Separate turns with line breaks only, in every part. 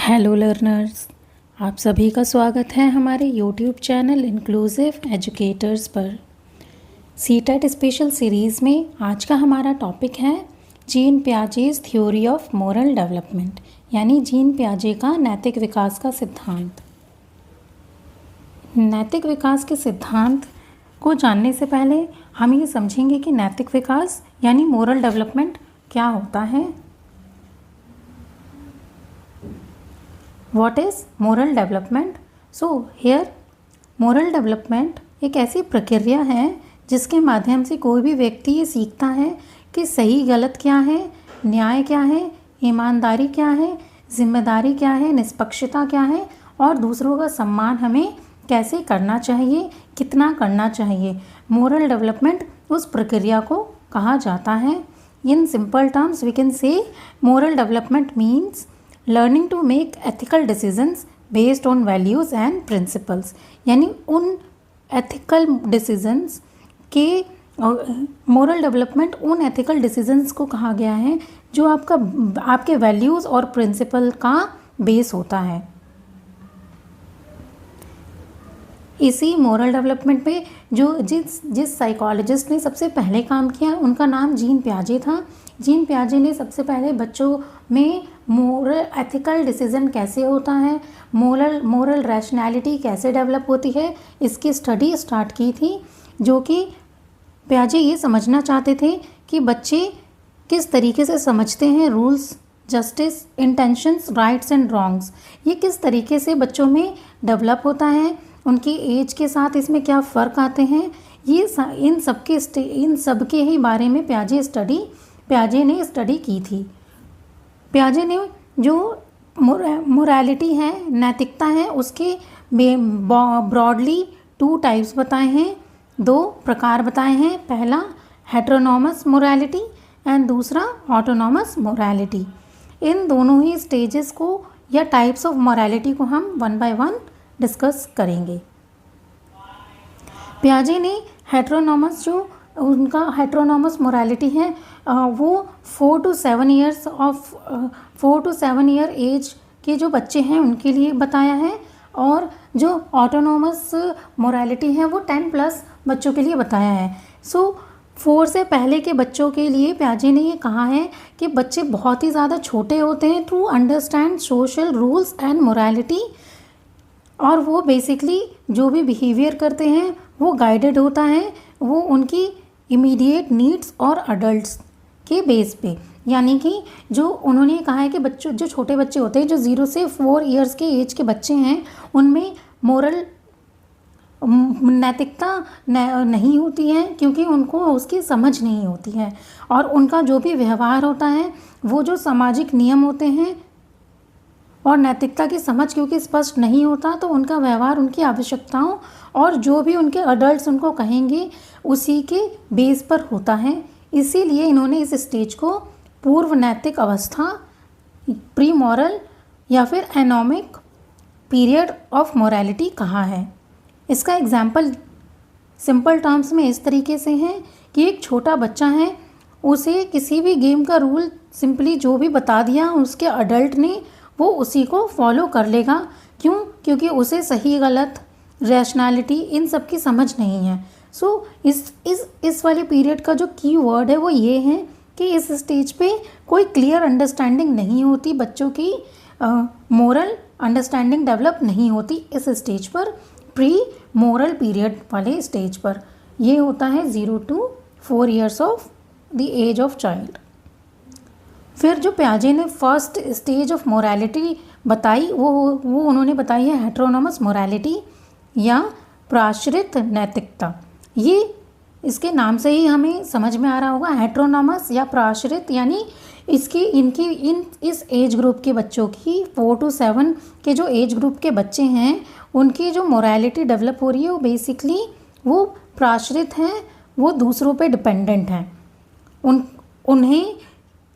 Hello learners, आप सभी का स्वागत है हमारे यूट्यूब चैनल इंक्लूसिव एजुकेटर्स पर। सीटेट स्पेशल सीरीज़ में आज का हमारा टॉपिक है Jean Piaget's theory of moral development, यानी जीन पियाजे का नैतिक विकास का सिद्धांत। नैतिक विकास के सिद्धांत को जानने से पहले हम ये समझेंगे कि नैतिक विकास यानी मोरल डेवलपमेंट क्या होता है। What is moral development? So here moral development एक ऐसी प्रक्रिया है जिसके माध्यम से कोई भी व्यक्ति ये सीखता है कि सही गलत क्या है, न्याय क्या है, ईमानदारी क्या है, जिम्मेदारी क्या है, निष्पक्षता क्या है और दूसरों का सम्मान हमें कैसे करना चाहिए, कितना करना चाहिए। मोरल डेवलपमेंट उस प्रक्रिया को कहा जाता है। In simple terms we can say moral development means learning to make ethical decisions based on values and principles, यानी उन एथिकल डिसीजंस के मोरल डेवलपमेंट उन एथिकल डिसीजंस को कहा गया है जो आपके वैल्यूज़ और प्रिंसिपल का बेस होता है। इसी मोरल डेवलपमेंट पे जो जिस साइकोलॉजिस्ट ने सबसे पहले काम किया उनका नाम जीन पियाजे था। जीन पियाजे ने सबसे पहले बच्चों में मोरल एथिकल डिसीजन कैसे होता है, मोरल रैशनैलिटी कैसे डेवलप होती है, इसकी स्टडी स्टार्ट की थी। जो कि पियाजे ये समझना चाहते थे कि बच्चे किस तरीके से समझते हैं rules, justice, intentions, rights and wrongs, ये किस तरीके से बच्चों में डेवलप होता है, उनकी एज के साथ इसमें क्या फ़र्क आते हैं, ये इन सब के ही बारे में पियाजे ने स्टडी की थी। पियाजे ने जो मोरालिटी है, नैतिकता है, उसके ब्रॉडली 2 टाइप्स बताए हैं, 2 प्रकार बताए हैं। पहला हेटेरोनॉमस मोरालिटी एंड दूसरा ऑटोनॉमस मोरालिटी। इन दोनों ही स्टेजेस को या टाइप्स ऑफ मोरालिटी को हम 1 बाय 1 डिस्कस करेंगे। पियाजे ने हेटेरोनॉमस जो उनका हेटेरोनॉमस मोरालिटी है वो 4 to 7 ईयर एज के जो बच्चे हैं उनके लिए बताया है, और जो ऑटोनॉमस मोरालिटी है वो 10+ बच्चों के लिए बताया है। 4 से पहले के बच्चों के लिए पियाजे ने ये कहा है कि बच्चे बहुत ही ज़्यादा छोटे होते हैं to understand social rules and morality, और वो बेसिकली जो भी बिहेवियर करते हैं वो गाइडेड होता है वो उनकी इमीडिएट नीड्स और अडल्ट्स के बेस पे। यानी कि जो उन्होंने कहा है कि बच्चों जो छोटे बच्चे होते हैं, जो 0 से 4 ईयर्स के एज के बच्चे हैं, उनमें मोरल नैतिकता नहीं होती है क्योंकि उनको उसकी समझ नहीं होती है, और उनका जो भी व्यवहार होता है वो जो सामाजिक नियम होते हैं और नैतिकता की समझ क्योंकि स्पष्ट नहीं होता, तो उनका व्यवहार उनकी आवश्यकताओं और जो भी उनके अडल्ट्स उनको कहेंगे उसी के बेस पर होता है। इसीलिए इन्होंने इस स्टेज को पूर्व नैतिक अवस्था, प्री मॉरल या फिर एनोमिक पीरियड ऑफ मोरालिटी कहा है। इसका एग्जाम्पल सिंपल टर्म्स में इस तरीके से है कि एक छोटा बच्चा है, उसे किसी भी गेम का रूल सिंपली जो भी बता दिया उसके अडल्ट ने, वो उसी को फॉलो कर लेगा। क्यों? क्योंकि उसे सही गलत, रैशनैलिटी इन सब की समझ नहीं है। इस वाले पीरियड का जो की वर्ड है वो ये है कि इस स्टेज पे कोई क्लियर अंडरस्टैंडिंग नहीं होती, बच्चों की मोरल अंडरस्टैंडिंग डेवलप नहीं होती इस स्टेज पर, प्री मोरल पीरियड वाले स्टेज पर। ये होता है 0 to 4 years of the age of child. फिर जो पियाजे ने फर्स्ट स्टेज ऑफ मोरालिटी बताई वो उन्होंने बताई है हेटेरोनॉमस मोरालिटी या प्राश्रित नैतिकता। ये इसके नाम से ही हमें समझ में आ रहा होगा, हेटेरोनॉमस या प्राश्रित, यानी इस एज ग्रुप के बच्चों की 4 to 7 के जो एज ग्रुप के बच्चे हैं उनकी जो मोरालिटी डेवलप हो रही है वो बेसिकली वो प्राश्रित हैं, वो दूसरों पे डिपेंडेंट हैं। उन्हें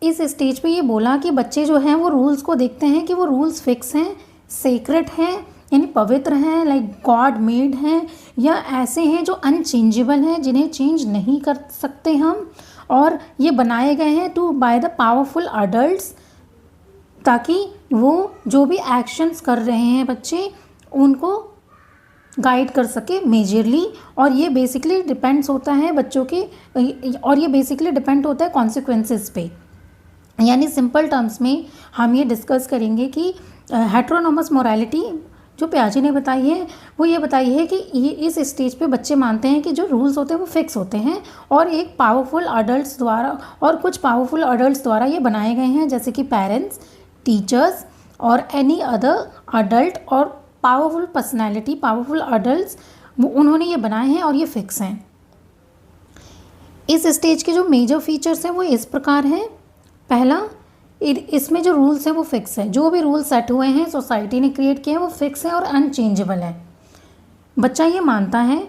इस स्टेज पे ये बोला कि बच्चे जो हैं वो रूल्स को देखते हैं कि वो रूल्स फिक्स हैं, सीक्रेट हैं, यानी पवित्र हैं, लाइक गॉड मेड हैं, या ऐसे हैं जो अनचेंजेबल हैं, जिन्हें चेंज नहीं कर सकते हम, और ये बनाए गए हैं बाय द पावरफुल अडल्ट्स ताकि वो जो भी एक्शंस कर रहे हैं बच्चे उनको गाइड कर सके मेजरली। और ये बेसिकली डिपेंड्स होता है बच्चों के, और ये बेसिकली डिपेंड होता है कॉन्सिक्वेंसेस पे। यानी सिंपल टर्म्स में हम ये डिस्कस करेंगे कि हेट्रोनोमस मोरालिटी जो पियाजे ने बताई है वो ये बताई है कि ये इस स्टेज पे बच्चे मानते हैं कि जो रूल्स होते हैं वो फिक्स होते हैं और एक पावरफुल अडल्ट्स द्वारा, और कुछ पावरफुल अडल्ट्स द्वारा ये बनाए गए हैं, जैसे कि पेरेंट्स, टीचर्स और एनी अदर अडल्ट और पावरफुल पर्सनैलिटी, पावरफुल अडल्ट्स, उन्होंने ये बनाए हैं और ये फिक्स हैं। इस स्टेज के जो मेजर फीचर्स हैं वो इस प्रकार हैं। पहला, इसमें जो रूल्स हैं वो फिक्स है, जो भी रूल सेट हुए हैं सोसाइटी ने क्रिएट किए हैं वो फिक्स है और अनचेंजेबल है, बच्चा ये मानता है।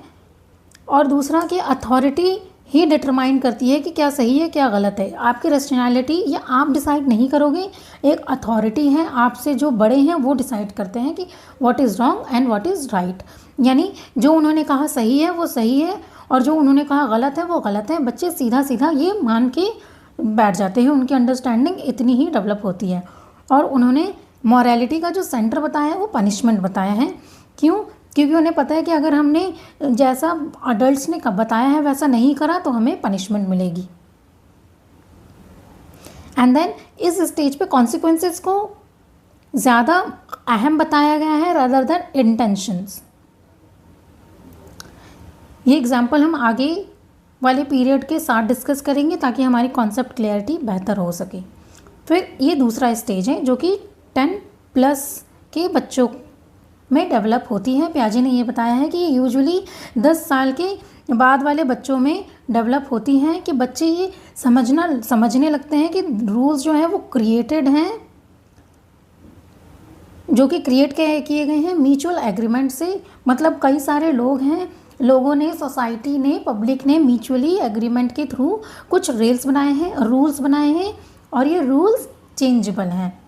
और दूसरा कि अथॉरिटी ही डिटरमाइन करती है कि क्या सही है क्या गलत है, आपकी रैशनैलिटी या आप डिसाइड नहीं करोगे, एक अथॉरिटी है आपसे जो बड़े हैं वो डिसाइड करते हैं कि what is wrong and what is right. यानी जो उन्होंने कहा सही है वो सही है और जो उन्होंने कहा गलत है वो गलत है। बच्चे सीधा सीधा ये मान के बैठ जाते हैं, उनकी अंडरस्टैंडिंग इतनी ही डेवलप होती है। और उन्होंने मॉरलिटी का जो सेंटर बताया है वो पनिशमेंट बताया है। क्यों? क्योंकि उन्हें पता है कि अगर हमने जैसा अडल्ट्स ने बताया है वैसा नहीं करा तो हमें पनिशमेंट मिलेगी। एंड देन इस स्टेज पे कॉन्सिक्वेंसेस को ज़्यादा अहम बताया गया है रादर देन इंटेंशंस। ये एग्जाम्पल हम आगे वाले पीरियड के साथ डिस्कस करेंगे ताकि हमारी कॉन्सेप्ट क्लैरिटी बेहतर हो सके। फिर ये दूसरा स्टेज है जो कि 10+ के बच्चों में डेवलप होती है। पियाजे ने ये बताया है कि ये यूजुअली 10 साल के बाद वाले बच्चों में डेवलप होती हैं कि बच्चे ये समझने लगते हैं कि रूल्स जो हैं वो क्रिएटेड हैं, जो कि क्रिएट किए गए हैं म्यूचुअल एग्रीमेंट से। मतलब कई सारे लोग हैं, लोगों ने, सोसाइटी ने, पब्लिक ने म्यूचुअली एग्रीमेंट के थ्रू कुछ रूल्स बनाए हैं और ये रूल्स चेंजेबल हैं।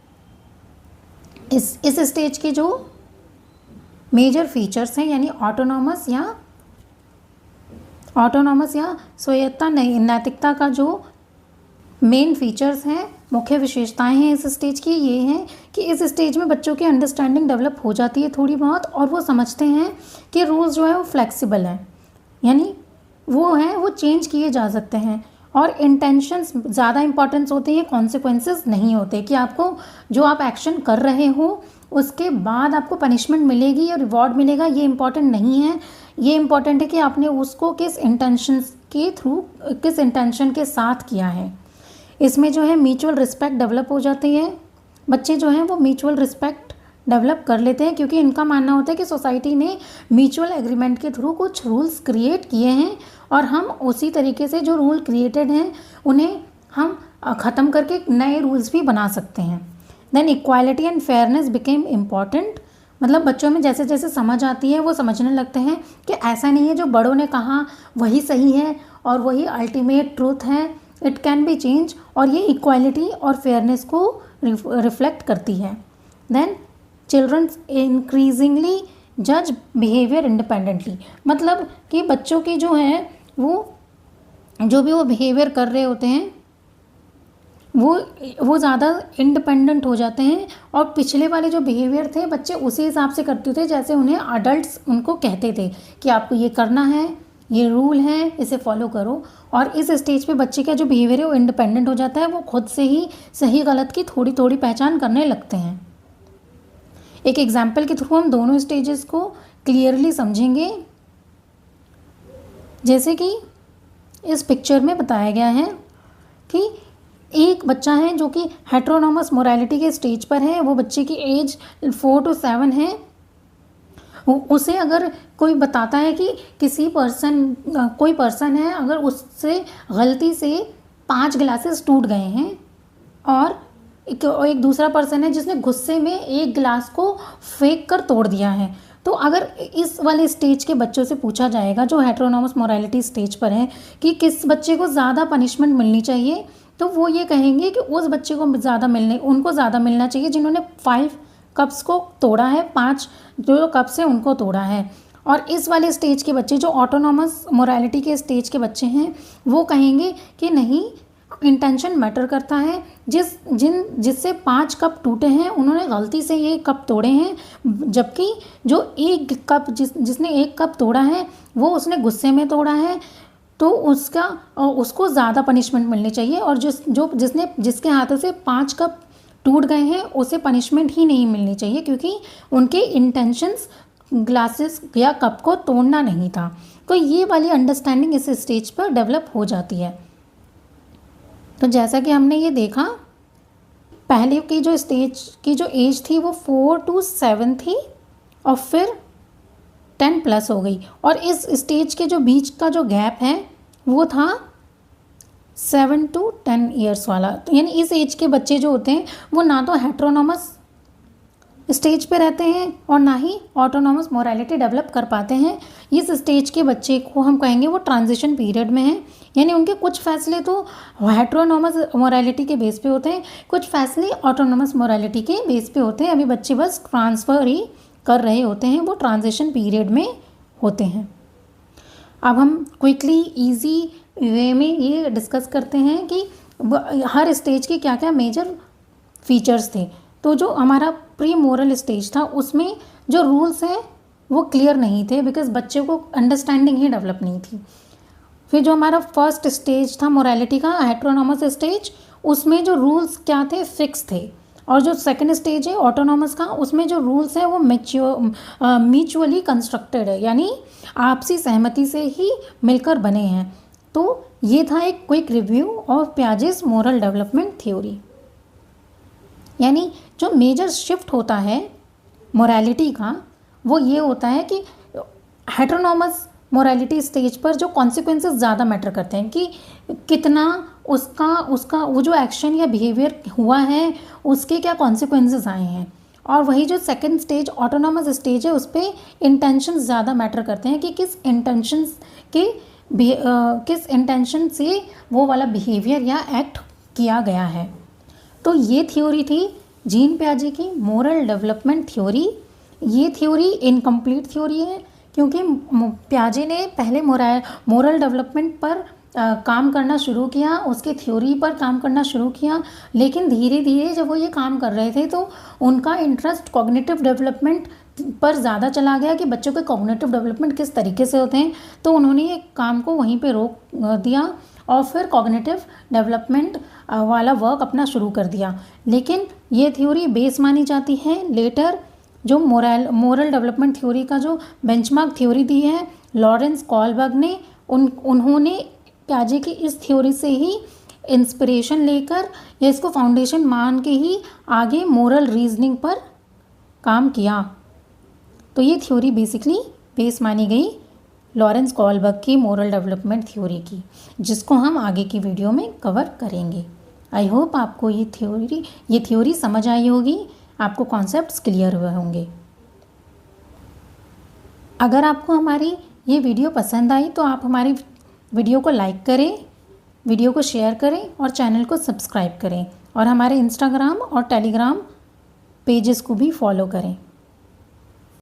इस स्टेज के जो मेजर फीचर्स हैं यानी ऑटोनॉमस या स्वायत्ता नैतिकता का जो मेन फीचर्स हैं, मुख्य विशेषताएं हैं इस स्टेज की, ये हैं कि इस स्टेज में बच्चों की अंडरस्टैंडिंग डेवलप हो जाती है थोड़ी बहुत और वो समझते हैं कि रूल्स जो है वो फ्लेक्सिबल हैं, यानी वो चेंज किए जा सकते हैं। और इंटेंशंस ज़्यादा इंपॉर्टेंस होती है, कॉन्सिक्वेंसेस नहीं होते कि आपको जो आप एक्शन कर रहे हो उसके बाद आपको पनिशमेंट मिलेगी या रिवॉर्ड मिलेगा, ये इम्पॉर्टेंट नहीं है। ये इम्पॉर्टेंट है कि आपने उसको किस इंटेंशन के साथ किया है। इसमें जो है म्यूचुअल रिस्पेक्ट डेवलप हो जाती है, बच्चे जो हैं वो म्यूचुअल रिस्पेक्ट डेवलप कर लेते हैं क्योंकि इनका मानना होता है कि सोसाइटी ने म्यूचुअल एग्रीमेंट के थ्रू कुछ रूल्स क्रिएट किए हैं और हम उसी तरीके से जो रूल क्रिएटेड हैं उन्हें हम ख़त्म करके नए रूल्स भी बना सकते हैं। Then equality and fairness became important. मतलब बच्चों में जैसे जैसे समझ आती है वो समझने लगते हैं कि ऐसा नहीं है जो बड़ों ने कहा वही सही है और वही अल्टीमेट ट्रूथ है, इट कैन बी चेंज। और ये इक्वालिटी और फेयरनेस को रिफ्लेक्ट करती है। देन चिल्ड्रंस इंक्रीजिंगली जज बिहेवियर इंडिपेंडेंटली। मतलब कि बच्चों की जो है जो भी वो बिहेवियर कर रहे होते हैं वो ज़्यादा इंडिपेंडेंट हो जाते हैं और पिछले वाले जो बिहेवियर थे बच्चे उसी हिसाब से करते थे जैसे उन्हें अडल्ट्स उनको कहते थे कि आपको ये करना है, ये रूल है, इसे फॉलो करो। और इस स्टेज पे बच्चे का जो बिहेवियर है वो इंडिपेंडेंट हो जाता है, वो खुद से ही सही गलत की थोड़ी थोड़ी पहचान करने लगते हैं। एक एग्जाम्पल के थ्रू हम दोनों स्टेजेस को क्लियरली समझेंगे। जैसे कि इस पिक्चर में बताया गया है कि एक बच्चा है जो कि हेट्रोनोमस मोरालिटी के स्टेज पर है, वो बच्चे की एज 4 to 7 है। उसे अगर कोई बताता है कि कोई पर्सन है, अगर उससे गलती से 5 गिलासेस टूट गए हैं और एक दूसरा पर्सन है जिसने गुस्से में एक गिलास को फेंक कर तोड़ दिया है, तो अगर इस वाले स्टेज के बच्चों से पूछा जाएगा जो हेट्रोनोमस मोरालिटी स्टेज पर है कि किस बच्चे को ज़्यादा पनिशमेंट मिलनी चाहिए, तो वो ये कहेंगे कि उस बच्चे को उनको ज़्यादा मिलना चाहिए जिन्होंने 5 कप्स को तोड़ा है, 5 जो कप्स हैं उनको तोड़ा है। और इस वाले स्टेज के बच्चे जो ऑटोनॉमस मोरालिटी के स्टेज के बच्चे हैं वो कहेंगे कि नहीं, इंटेंशन मैटर करता है। जिससे 5 कप टूटे हैं उन्होंने गलती से ये कप तोड़े हैं, जबकि जो एक कप जिसने 1 कप तोड़ा है वो उसने गुस्से में तोड़ा है, तो उसको ज़्यादा पनिशमेंट मिलनी चाहिए। और जिसके हाथों से 5 कप टूट गए हैं उसे पनिशमेंट ही नहीं मिलनी चाहिए, क्योंकि उनके इंटेंशंस ग्लासेस या कप को तोड़ना नहीं था। तो ये वाली अंडरस्टैंडिंग इस स्टेज पर डेवलप हो जाती है। तो जैसा कि हमने ये देखा, पहले की जो स्टेज की जो एज थी वो 4 to 7 थी और फिर 10+ हो गई, और इस स्टेज के जो बीच का जो गैप है वो था 7 to 10 ईयर्स वाला। तो यानी इस एज के बच्चे जो होते हैं वो ना तो हेट्रोनॉमस स्टेज पे रहते हैं और ना ही ऑटोनॉमस मोरालिटी डेवलप कर पाते हैं। इस स्टेज के बच्चे को हम कहेंगे वो ट्रांजिशन पीरियड में हैं, यानी उनके कुछ फैसले तो हेट्रोनॉमस मोरालिटी के बेस पे होते हैं, कुछ फैसले ऑटोनॉमस मोरालिटी के बेस पे होते हैं। अभी बच्चे बस ट्रांसफ़र ही कर रहे होते हैं, वो ट्रांजिशन पीरियड में होते हैं। अब हम क्विकली इजी वे में ये डिस्कस करते हैं कि हर स्टेज के क्या क्या मेजर फीचर्स थे। तो जो हमारा प्री मोरल स्टेज था उसमें जो रूल्स हैं वो क्लियर नहीं थे, बिकॉज बच्चे को अंडरस्टैंडिंग ही डेवलप नहीं थी। फिर जो हमारा फर्स्ट स्टेज था मोरालिटी का, हेट्रोनॉमस स्टेज, उसमें जो रूल्स क्या थे, फिक्स थे। और जो सेकंड स्टेज है ऑटोनॉमस का, उसमें जो रूल्स है वो म्यूचुअली कंस्ट्रक्टेड है, यानी आपसी सहमति से ही मिलकर बने हैं। तो ये था एक quick review of Piaget's moral development theory. यानी जो मेजर शिफ्ट होता है मोरालिटी का वो ये होता है कि हेट्रोनॉमस मोरालिटी स्टेज पर जो कॉन्सिक्वेंसेस ज़्यादा मैटर करते हैं, कि कितना उसका वो जो एक्शन या बिहेवियर हुआ है उसके क्या कॉन्सिक्वेंसेस आए हैं। और वही जो सेकंड स्टेज ऑटोनॉमस स्टेज है उस पर इंटेंशंस ज़्यादा मैटर करते हैं, कि किस इंटेंशन से वो वाला बिहेवियर या एक्ट किया गया है। तो ये थ्योरी थी जीन पियाजे की मोरल डेवलपमेंट थ्योरी। ये थ्योरी इनकम्प्लीट थ्योरी है, क्योंकि पियाजे ने पहले मोरल डेवलपमेंट पर काम करना शुरू किया, उसके थ्योरी पर काम करना शुरू किया, लेकिन धीरे धीरे जब वो ये काम कर रहे थे तो उनका इंटरेस्ट कॉग्निटिव डेवलपमेंट पर ज़्यादा चला गया, कि बच्चों के कॉग्निटिव डेवलपमेंट किस तरीके से होते हैं। तो उन्होंने ये काम को वहीं पे रोक दिया और फिर कॉग्निटिव डेवलपमेंट वाला वर्क अपना शुरू कर दिया। लेकिन ये थ्योरी बेस मानी जाती है। लेटर जो मोरल डेवलपमेंट थ्योरी का जो बेंचमार्क थ्योरी दी है लॉरेंस कॉलबर्ग ने, उन्होंने पियाजे की इस थ्योरी से ही इंस्पिरेशन लेकर या इसको फाउंडेशन मान के ही आगे मोरल रीजनिंग पर काम किया। तो ये थ्योरी बेसिकली बेस मानी गई लॉरेंस कॉलबर्ग की मोरल डेवलपमेंट थ्योरी की, जिसको हम आगे की वीडियो में कवर करेंगे। आई होप आपको ये थ्योरी समझ आई होगी, आपको कॉन्सेप्ट्स क्लियर हुए होंगे। अगर आपको हमारी ये वीडियो पसंद आई तो आप हमारी वीडियो को लाइक करें, वीडियो को शेयर करें और चैनल को सब्सक्राइब करें, और हमारे इंस्टाग्राम और टेलीग्राम पेजेस को भी फॉलो करें।